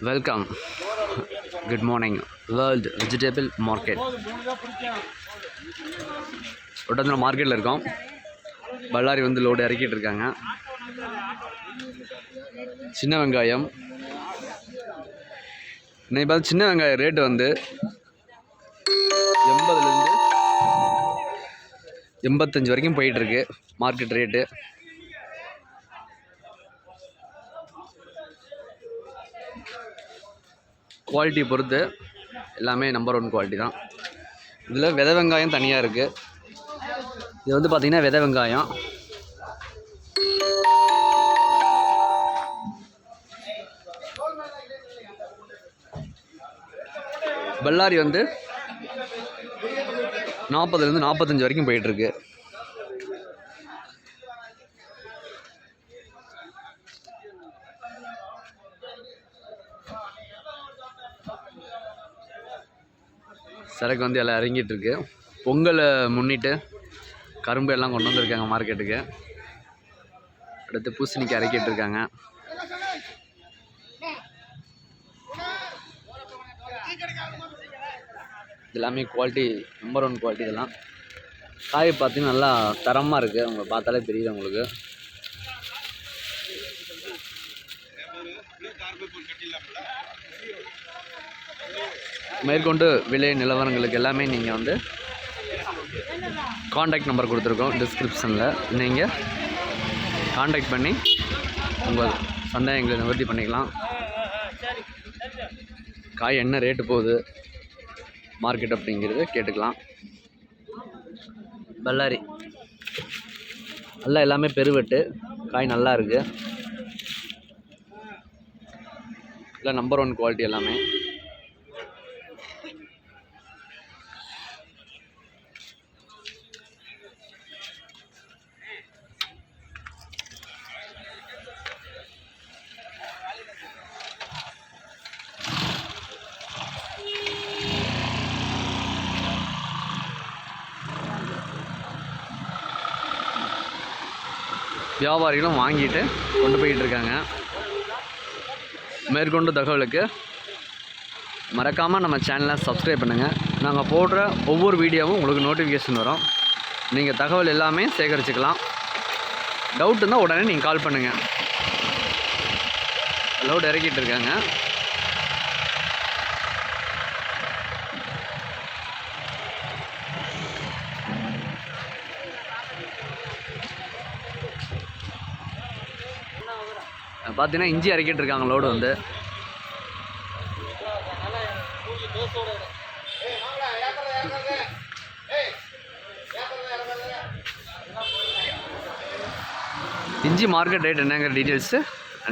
Welcome. Good morning. World Vegetable Market. உடனே மார்க்கெட்டில் இருக்கோம். பல்லாரி வந்து லோடு இறக்கிட்டு இருக்காங்க. சின்ன வெங்காயம் இன்னைக்கு பார்த்து சின்ன வெங்காயம் ரேட்டு வந்து 80லேருந்து 85 வரைக்கும் போயிட்டுருக்கு மார்க்கெட் ரேட்டு. குவாலிட்டி பொறுத்து எல்லாமே நம்பர் 1 குவாலிட்டி தான். இதில் விதை வெங்காயம் தனியாக இருக்குது. இது வந்து பார்த்திங்கன்னா விதை வெங்காயம். பல்லாரி வந்து 40லேருந்து 45 வரைக்கும் போயிட்டுருக்கு. சரக்கு வந்து எல்லாம் இறங்கிட்டுருக்கு. பொங்கலை முன்னிட்டு கரும்பு எல்லாம் கொண்டு வந்திருக்காங்க மார்க்கெட்டுக்கு. அடுத்து பூசணிக்காய் இறக்கிட்டு இருக்காங்க. எல்லாமே குவாலிட்டி நம்பர் 1 குவாலிட்டி. இதெல்லாம் காய் பார்த்தீங்கன்னா நல்லா தரமாக இருக்குது. அவங்க பார்த்தாலே தெரியுது உங்களுக்கு. மேற்கொண்டு விலை நிலவரங்களுக்கு எல்லாமே நீங்கள் வந்து காண்டாக்ட் நம்பர் கொடுத்துருக்கோம் டிஸ்கிரிப்ஷனில். நீங்கள் காண்டாக்ட் பண்ணி உங்கள் சந்தேகங்களை நிவர்த்தி பண்ணிக்கலாம். காய் என்ன ரேட்டு போகுது மார்க்கெட் அப்படிங்கிறது கேட்டுக்கலாம். பல்லாரி நல்லா எல்லாமே பெருவெட்டு. காய் நல்லா இருக்குது. இல்லை நம்பர் 1 குவாலிட்டி எல்லாமே. வியாபாரிகளும் வாங்கிட்டு கொண்டு போயிட்டு இருக்காங்க. மேற்கொண்டு தகவலுக்கு மறக்காமல் நம்ம சேனலை சப்ஸ்கிரைப் பண்ணுங்கள். நாங்கள் போடுற ஒவ்வொரு வீடியோவும் உங்களுக்கு நோட்டிஃபிகேஷன் வரும். நீங்கள் தகவல் எல்லாமே சேகரிச்சுக்கலாம். டவுட் இருந்தால் உடனே நீங்கள் கால் பண்ணுங்கள். லோடு இறக்கிட்டு இருக்காங்க. பார்த்தீங்கன்னா இஞ்சி இறக்கிட்டு இருக்காங்க லோடு வந்து. இஞ்சி மார்க்கெட் ரேட் என்னங்கிற டீட்டெயில்ஸு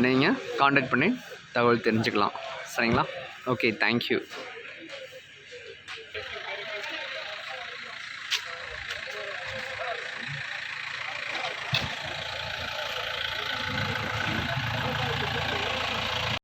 நீங்கள் காண்டாக்ட் பண்ணி தகவல் தெரிஞ்சுக்கலாம். சரிங்களா? Okay, thank you.